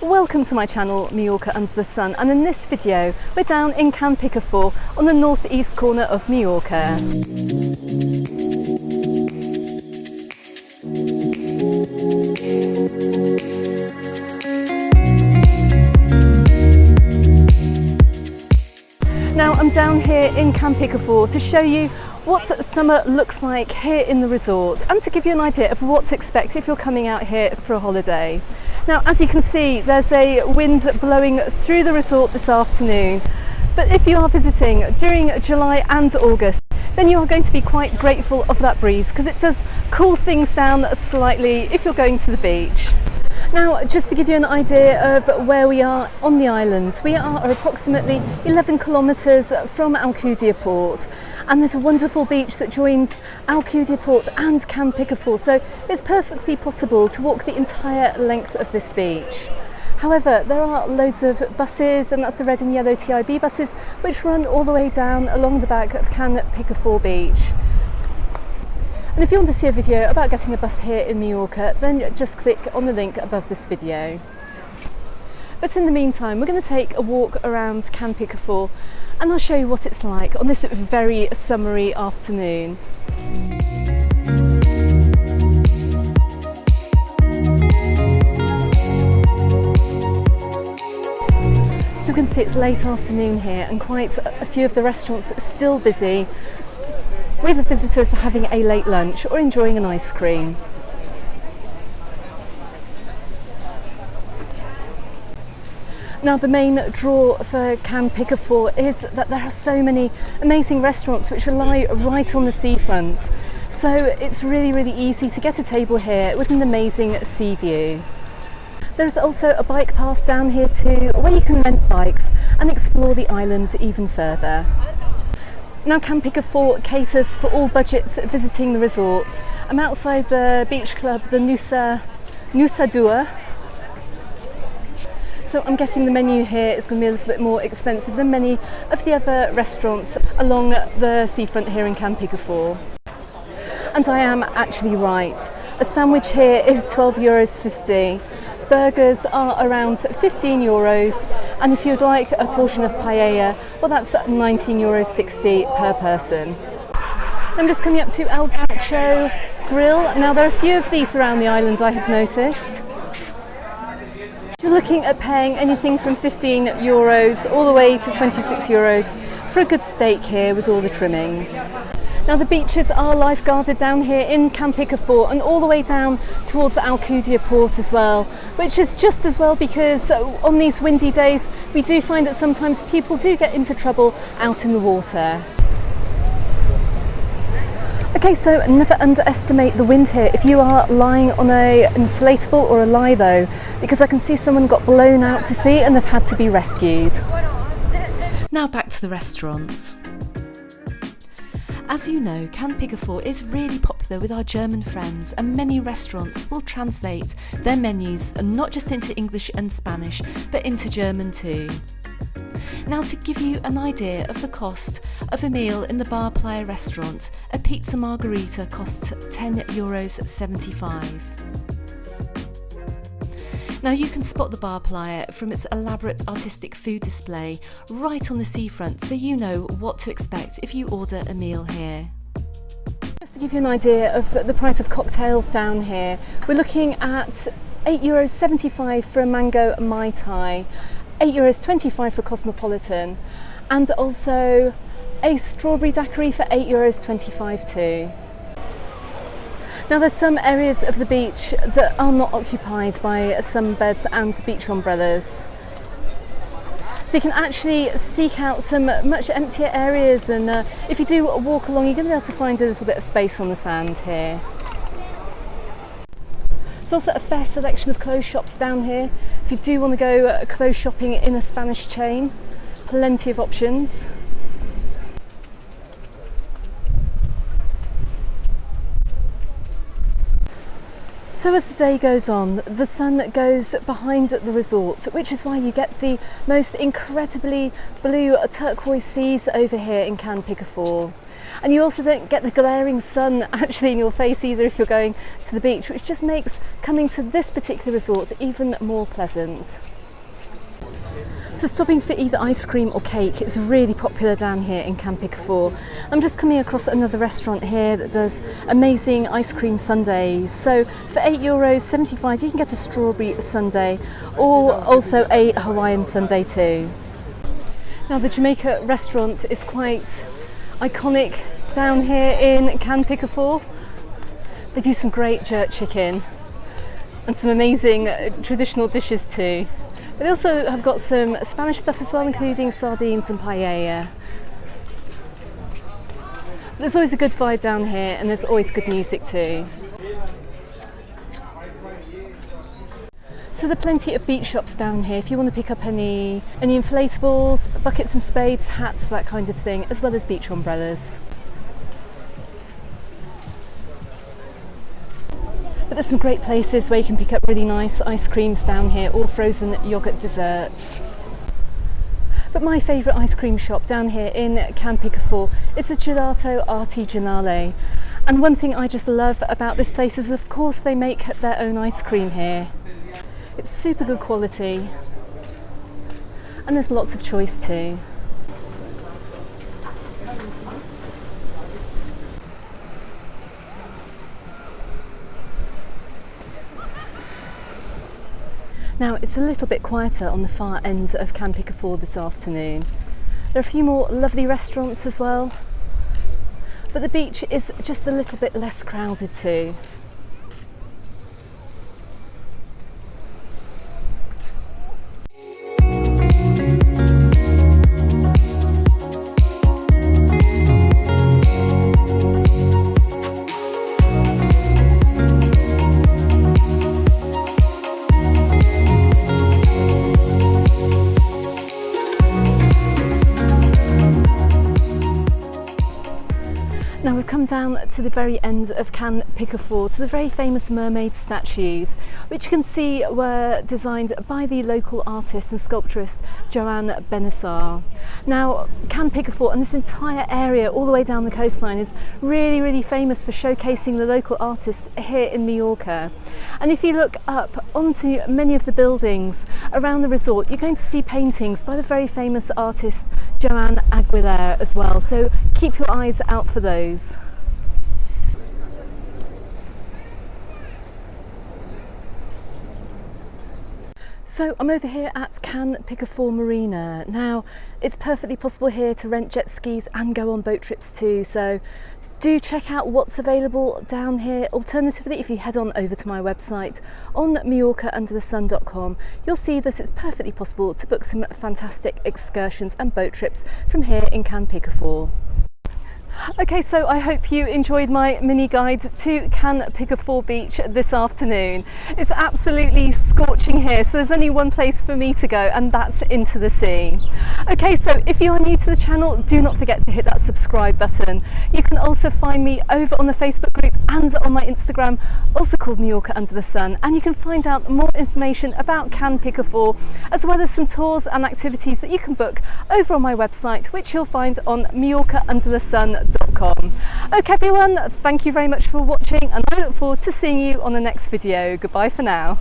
Welcome to my channel Mallorca Under the Sun, and in this video we're down in Can Picafort on the northeast corner of Mallorca. Now I'm down here in Can Picafort to show you what summer looks like here in the resort and to give you an idea of what to expect if you're coming out here for a holiday. Now, as you can see, there's a wind blowing through the resort this afternoon, but if you are visiting during July and August, then you are going to be quite grateful of that breeze because it does cool things down slightly if you're going to the beach. Now, just to give you an idea of where we are on the island, we are approximately 11 kilometres from Aquillo port, and there's a wonderful beach that joins Aquillo port and Can Picafort, so it's perfectly possible to walk the entire length of this beach. However, there are loads of buses, and that's the red and yellow TIB buses, which run all the way down along the back of Can Picafort beach. And if you want to see a video about getting a bus here in Majorca, then just click on the link above this video. But in the meantime, we're going to take a walk around Can Picafort and I'll show you what it's like on this very summery afternoon. So we can see it's late afternoon here and quite a few of the restaurants are still busy, with the visitors having a late lunch or enjoying an ice cream. Now, the main draw for Can Picafort is that there are so many amazing restaurants which lie right on the seafront. So it's really easy to get a table here with an amazing sea view. There's also a bike path down here too, where you can rent bikes and explore the island even further. Now, Can Picafort caters for all budgets visiting the resort. I'm outside the beach club, the Nusa Dua. So I'm guessing the menu here is going to be a little bit more expensive than many of the other restaurants along the seafront here in Can Picafort. And I am actually right. A sandwich here is €12.50. Burgers are around €15, and if you'd like a portion of paella, well, that's €19.60 per person. I'm just coming up to El Gaucho grill. Now, there are a few of these around the island, I have noticed. You're looking at paying anything from €15 all the way to €26 for a good steak here with all the trimmings. Now, the beaches are lifeguarded down here in Can Picafort and all the way down towards Aquillo port as well, which is just as well because on these windy days we do find that sometimes people do get into trouble out in the water. Okay, so never underestimate the wind here if you are lying on an inflatable or a litho, because I can see someone got blown out to sea and they've had to be rescued. Now back to the restaurants. As you know, Can Picafort is really popular with our German friends, and many restaurants will translate their menus not just into English and Spanish, but into German too. Now, to give you an idea of the cost of a meal in the Playa restaurant, a pizza margherita costs €10.75. Now, you can spot the Playa from its elaborate artistic food display right on the seafront, so you know what to expect if you order a meal here. Just to give you an idea of the price of cocktails down here, we're looking at €8.75 for a mango Mai Tai, €8.25 for a cosmopolitan, and also a strawberry daiquiri for €8.25 too. Now, there's some areas of the beach that are not occupied by sunbeds and beach umbrellas. So you can actually seek out some much emptier areas, and if you do walk along, you're going to be able to find a little bit of space on the sand here. There's also a fair selection of clothes shops down here. If you do want to go clothes shopping in a Spanish chain, plenty of options. So as the day goes on, the sun goes behind the resort, which is why you get the most incredibly blue turquoise seas over here in Can Picafort. And you also don't get the glaring sun actually in your face either if you're going to the beach, which just makes coming to this particular resort even more pleasant. So stopping for either ice cream or cake is really popular down here in Can Picafort. I'm just coming across another restaurant here that does amazing ice cream sundaes. So for €8.75 you can get a strawberry sundae or also a Hawaiian sundae too. Now the Jamaica restaurant is quite iconic down here in Can Picafort. They do some great jerk chicken and some amazing traditional dishes too. They also have got some Spanish stuff as well, including sardines and paella. There's always a good vibe down here and there's always good music too. So there are plenty of beach shops down here if you want to pick up any inflatables, buckets and spades, hats, that kind of thing, as well as beach umbrellas. But there's some great places where you can pick up really nice ice creams down here, or frozen yoghurt desserts. But my favourite ice cream shop down here in Can Picafort is the Gelato Artigianale. And one thing I just love about this place is, of course, they make their own ice cream here. It's super good quality. And there's lots of choice too. Now it's a little bit quieter on the far end of Can Picafort this afternoon. There are a few more lovely restaurants as well, but the beach is just a little bit less crowded too. Now we've come down to the very end of Can Picafort, to the very famous mermaid statues, which you can see were designed by the local artist and sculpturist Joan. Now Can Picafort and this entire area all the way down the coastline is really famous for showcasing the local artists here in Majorca. And if you look up onto many of the buildings around the resort, you're going to see paintings by the very famous artist Joan as well, so keep your eyes out for those. So I'm over here at Can Picafort Marina. Now it's perfectly possible here to rent jet skis and go on boat trips too, so do check out what's available down here. Alternatively, if you head on over to my website on MajorcaUndertheSun.com, you'll see that it's perfectly possible to book some fantastic excursions and boat trips from here in Can Picafort. Okay, so I hope you enjoyed my mini guide to Can Picafort Beach this afternoon. It's absolutely scorching here, so there's only one place for me to go, and that's into the sea. Okay, so if you are new to the channel, do not forget to hit that subscribe button. You can also find me over on the Facebook group and on my Instagram, also called Majorca Under the Sun, and you can find out more information about Can Picafort, as well as some tours and activities that you can book over on my website, which you'll find on MajorcaUndertheSun.com. Okay everyone, thank you very much for watching, and I look forward to seeing you on the next video. Goodbye for now.